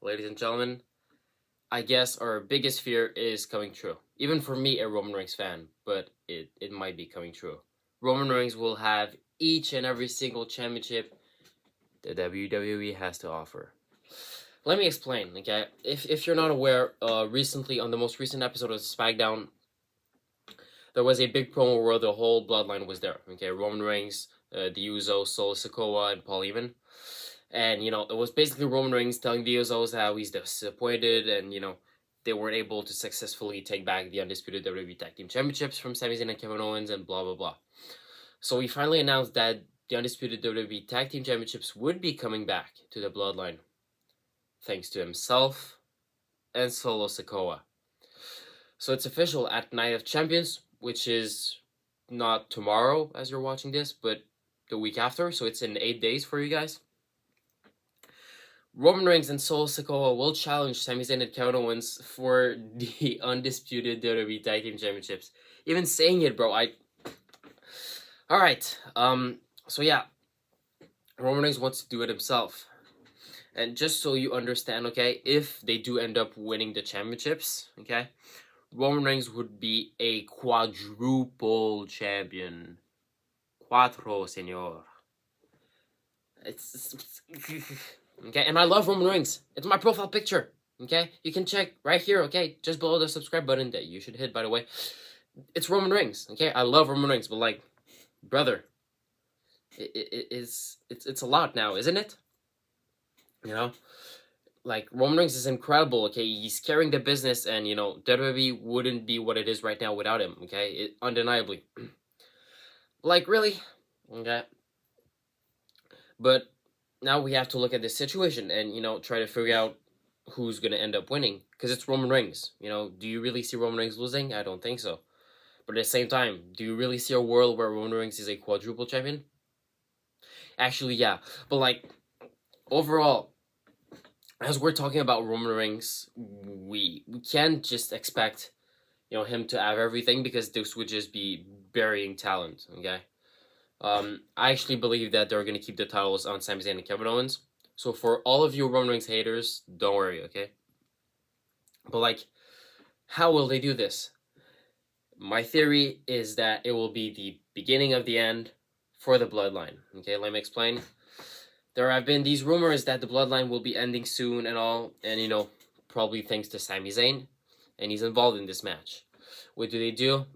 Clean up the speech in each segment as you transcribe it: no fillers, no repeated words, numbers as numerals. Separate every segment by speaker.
Speaker 1: ladies and gentlemen, I guess our biggest fear is coming true. Even for me, a Roman Reigns fan, but it might be coming true. Roman Reigns will have each and every single championship the WWE has to offer. Let me explain, okay? If you're not aware, recently on the most recent episode of SmackDown, there was a big promo where the whole bloodline was there. Okay, Roman Reigns, the Usos, Solo Sikoa, and Paul Heyman. And, it was basically Roman Reigns telling the Usos how he's disappointed and, they weren't able to successfully take back the Undisputed WWE Tag Team Championships from Sami Zayn and Kevin Owens and blah, blah, blah. So he finally announced that the Undisputed WWE Tag Team Championships would be coming back to the bloodline, thanks to himself and Solo Sikoa. So it's official at Night of Champions, which is not tomorrow as you're watching this, but the week after. So it's in 8 days for you guys. Roman Reigns and Solo Sikoa will challenge Sami Zayn and Kevin Owens for the Undisputed WWE Tag Team Championships. Even saying it, bro, Alright, so yeah. Roman Reigns wants to do it himself. And just so you understand, okay, if they do end up winning the championships, okay, Roman Reigns would be a quadruple champion. Cuatro, senor. It's okay, and I love Roman Reigns. It's my profile picture, okay? You can check right here, okay? Just below the subscribe button that you should hit, by the way. It's Roman Reigns, okay? I love Roman Reigns, but, like, brother, it's a lot now, isn't it? Like, Roman Reigns is incredible, okay? He's carrying the business, and, WWE wouldn't be what it is right now without him, okay? Undeniably. Like, really? Okay. But now we have to look at this situation and, try to figure out who's going to end up winning. Because it's Roman Reigns. Do you really see Roman Reigns losing? I don't think so. But at the same time, do you really see a world where Roman Reigns is a quadruple champion? Actually, yeah. But, like, overall, as we're talking about Roman Reigns, we can't just expect, him to have everything, because this would just be burying talent, okay? I actually believe that they're going to keep the titles on Sami Zayn and Kevin Owens. So for all of you Roman Reigns haters, don't worry, okay? But, like, how will they do this? My theory is that it will be the beginning of the end for the bloodline. Okay, let me explain. There have been these rumors that the bloodline will be ending soon and all, and, probably thanks to Sami Zayn, and he's involved in this match. What do?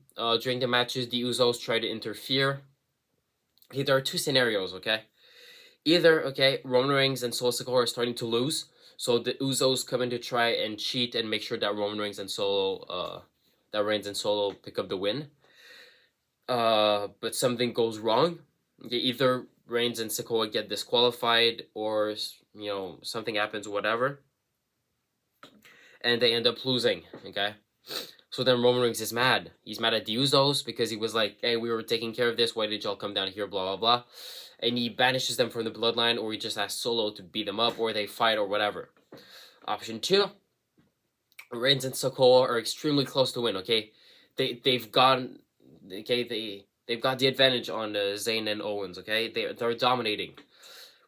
Speaker 1: During the matches, the Usos try to interfere. Okay, there are two scenarios, okay? Either, okay, Roman Reigns and Solo Sikoa are starting to lose, so the Usos come in to try and cheat and make sure that Reigns and Solo pick up the win. But something goes wrong. Okay, either Reigns and Sikoa get disqualified, or, something happens, whatever, and they end up losing, okay? So then Roman Reigns is mad. He's mad at the Usos because he was like, hey, we were taking care of this. Why did y'all come down here? Blah, blah, blah. And he banishes them from the bloodline, or he just asks Solo to beat them up, or they fight, or whatever. Option 2, Reigns and Sikoa are extremely close to win, okay? They've got the advantage on Zayn and Owens, okay? They're dominating.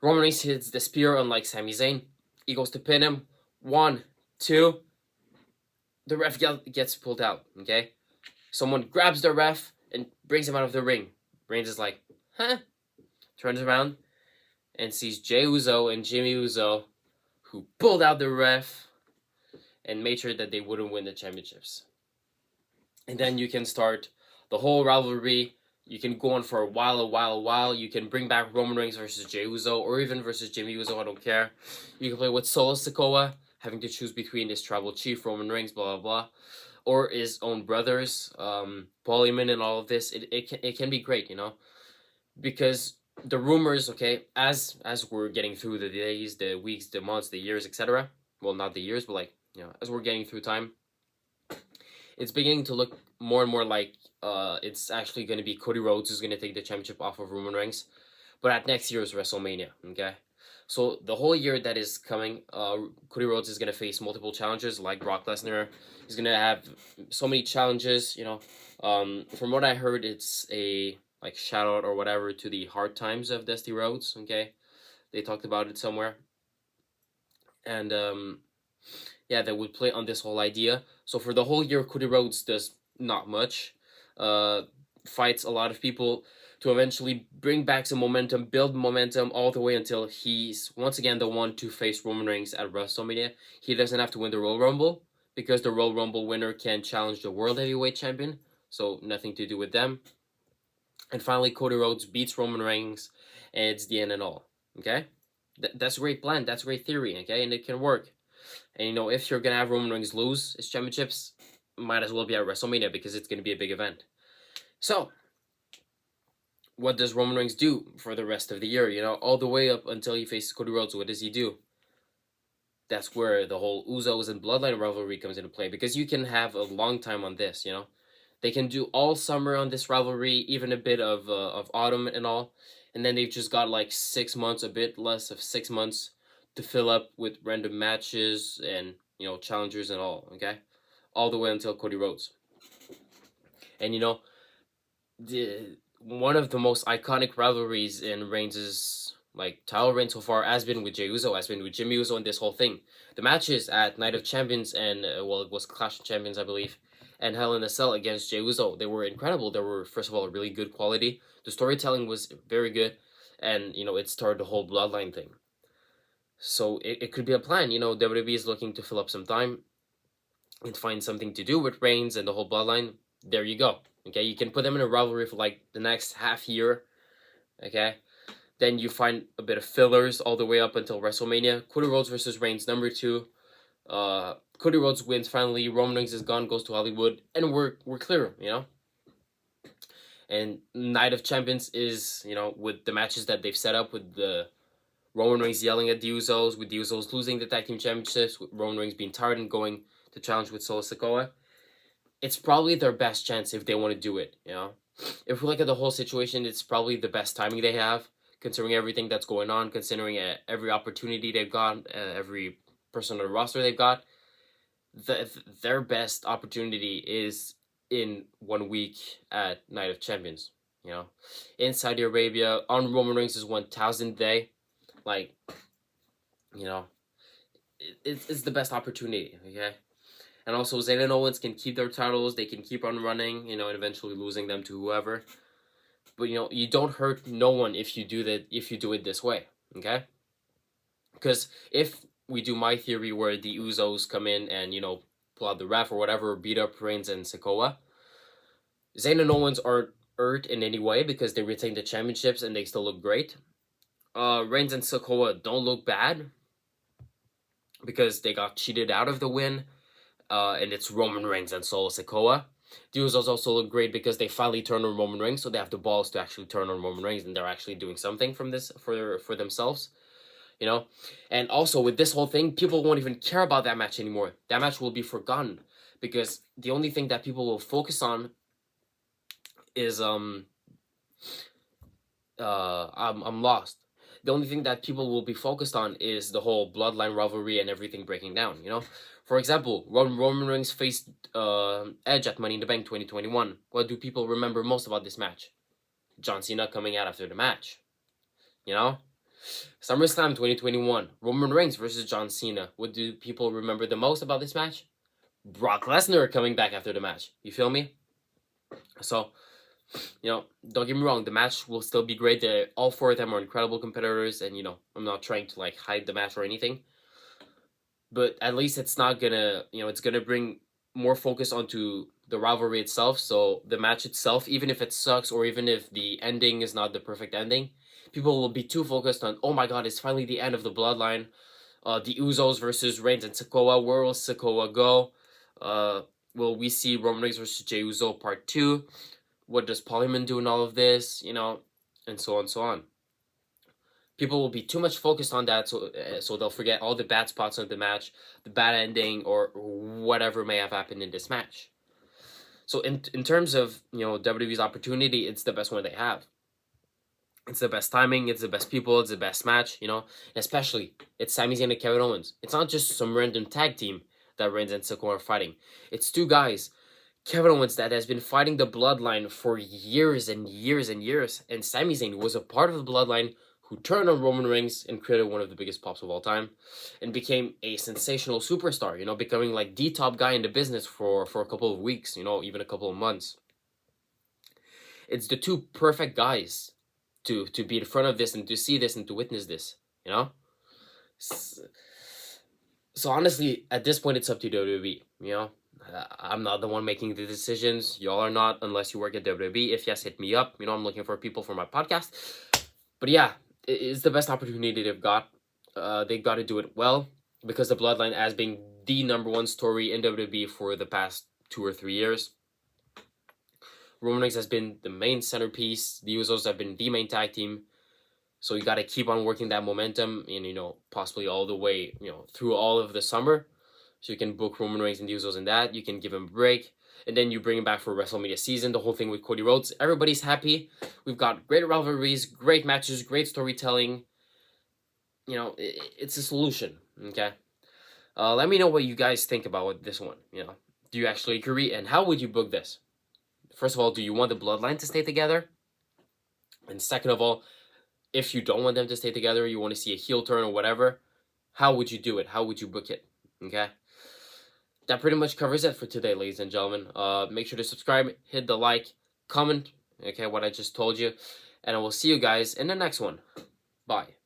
Speaker 1: Roman Reigns hits the spear, unlike Sami Zayn. He goes to pin him. 1, 2... The ref gets pulled out, okay? Someone grabs the ref and brings him out of the ring. Reigns is like, huh? Turns around and sees Jey Uso and Jimmy Uso, who pulled out the ref and made sure that they wouldn't win the championships. And then you can start the whole rivalry. You can go on for a while. You can bring back Roman Reigns versus Jey Uso, or even versus Jimmy Uso, I don't care. You can play with Solo Sikoa, having to choose between his tribal chief, Roman Reigns, blah, blah, blah, or his own brothers, Paul Heyman, and all of this. It can be great, because the rumors, okay, as we're getting through the days, the weeks, the months, the years, etc. Well, not the years, but, like, as we're getting through time, it's beginning to look more and more like it's actually going to be Cody Rhodes who's going to take the championship off of Roman Reigns, but at next year's WrestleMania, okay? So the whole year that is coming, Cody Rhodes is going to face multiple challenges like Brock Lesnar. He's going to have so many challenges, From what I heard, it's a, like, shout out or whatever to the hard times of Dusty Rhodes, okay? They talked about it somewhere. And yeah, that would play on this whole idea. So for the whole year, Cody Rhodes does not much. Uh, Fights a lot of people to eventually bring back some momentum, build momentum all the way until he's once again the one to face Roman Reigns at WrestleMania. He doesn't have to win the Royal Rumble because the Royal Rumble winner can challenge the World Heavyweight Champion. So nothing to do with them. And finally, Cody Rhodes beats Roman Reigns, and it's the end and all. Okay, that's a great plan. That's a great theory. Okay, and it can work. And if you're gonna have Roman Reigns lose his championships, might as well be at WrestleMania because it's gonna be a big event. So, what does Roman Reigns do for the rest of the year? All the way up until he faces Cody Rhodes, what does he do? That's where the whole Usos and Bloodline rivalry comes into play because you can have a long time on this. They can do all summer on this rivalry, even a bit of autumn and all, and then they've just got like 6 months, a bit less of 6 months, to fill up with random matches and challengers and all. Okay, all the way until Cody Rhodes. And one of the most iconic rivalries in Reigns' title reign so far has been with Jey Uso, has been with Jimmy Uso, and this whole thing. The matches at Night of Champions and it was Clash of Champions, I believe, and Hell in a Cell against Jey Uso, they were incredible. They were, first of all, really good quality. The storytelling was very good, and it started the whole Bloodline thing. So it could be a plan. WWE is looking to fill up some time and find something to do with Reigns and the whole Bloodline. There you go. Okay, you can put them in a rivalry for the next half year. Okay, then you find a bit of fillers all the way up until WrestleMania. Cody Rhodes versus Reigns, number 2. Cody Rhodes wins finally. Roman Reigns is gone, goes to Hollywood, and we're clear. And Night of Champions is with the matches that they've set up with the Roman Reigns yelling at the Usos, with the Usos losing the Tag Team Championships, with Roman Reigns being tired and going to challenge with Solo Sikoa. It's probably their best chance if they want to do it. If we look at the whole situation, it's probably the best timing they have, considering everything that's going on, considering every opportunity they've got, every person on the roster they've got. Their best opportunity is in 1 week at Night of Champions. In Saudi Arabia on Roman Reigns' 1000th day, it's the best opportunity. Okay. And also, Zayn and Owens can keep their titles. They can keep on running, and eventually losing them to whoever. But you don't hurt no one if you do that. If you do it this way, okay? Because if we do my theory where the Usos come in and pull out the ref or whatever, beat up Reigns and Sikoa, Zayn and Owens aren't hurt in any way because they retain the championships and they still look great. Reigns and Sikoa don't look bad because they got cheated out of the win. And it's Roman Reigns and Solo Sikoa. The Usos also look great because they finally turn on Roman Reigns, so they have the balls to actually turn on Roman Reigns, and they're actually doing something from this for themselves, And also with this whole thing, people won't even care about that match anymore. That match will be forgotten because the only thing that people will focus on is I'm lost. The only thing that people will be focused on is the whole Bloodline rivalry and everything breaking down. For example, Roman Reigns faced Edge at Money in the Bank 2021. What do people remember most about this match? John Cena coming out after the match. SummerSlam 2021. Roman Reigns versus John Cena. What do people remember the most about this match? Brock Lesnar coming back after the match. You feel me? So, don't get me wrong. The match will still be great. All 4 of them are incredible competitors. And, I'm not trying to, hide the match or anything. But at least it's not gonna, it's gonna bring more focus onto the rivalry itself. So the match itself, even if it sucks or even if the ending is not the perfect ending, people will be too focused on, oh my god, it's finally the end of the Bloodline. The Usos versus Reigns and Sikoa. Where will Sikoa go? Will we see Roman Reigns versus Jey Uso Part 2? What does Paul Heyman do in all of this? And so on and so on. People will be too much focused on that, so they'll forget all the bad spots of the match, the bad ending, or whatever may have happened in this match. So in terms of WWE's opportunity, it's the best one they have. It's the best timing, it's the best people, it's the best match, especially it's Sami Zayn and Kevin Owens. It's not just some random tag team that Reigns and Sikoa are fighting. It's 2 guys, Kevin Owens, that has been fighting the Bloodline for years and years and years, and Sami Zayn was a part of the Bloodline who turned on Roman Reigns and created one of the biggest pops of all time, and became a sensational superstar. You know, becoming like the top guy in the business for a couple of weeks. You know, even a couple of months. It's the two perfect guys to be in front of this and to see this and to witness this. You know. So honestly, at this point, it's up to WWE. You know, I'm not the one making the decisions. Y'all are not, unless you work at WWE. If yes, hit me up. You know, I'm looking for people for my podcast. But yeah, it's the best opportunity they've got. They've got to do it well, because the Bloodline as being the number one story in WWE for the past 2 or 3 years. Roman Reigns has been the main centerpiece. The Usos have been the main tag team. So you got to keep on working that momentum, and you know, possibly all the way, you know, through all of the summer. So you can book Roman Reigns and the Usos in that. You can give him a break, and then you bring him back for WrestleMania season. The whole thing with Cody Rhodes. Everybody's happy. We've got great rivalries, great matches, great storytelling. You know, it's a solution. Okay. Let me know what you guys think about this one. You know, do you actually agree, and how would you book this? First of all, do you want the Bloodline to stay together? And second of all, if you don't want them to stay together, you want to see a heel turn or whatever, how would you do it? How would you book it? Okay? That pretty much covers it for today, ladies and gentlemen. Make sure to subscribe, hit the like, comment, okay, what I just told you, and I will see you guys in the next one. Bye.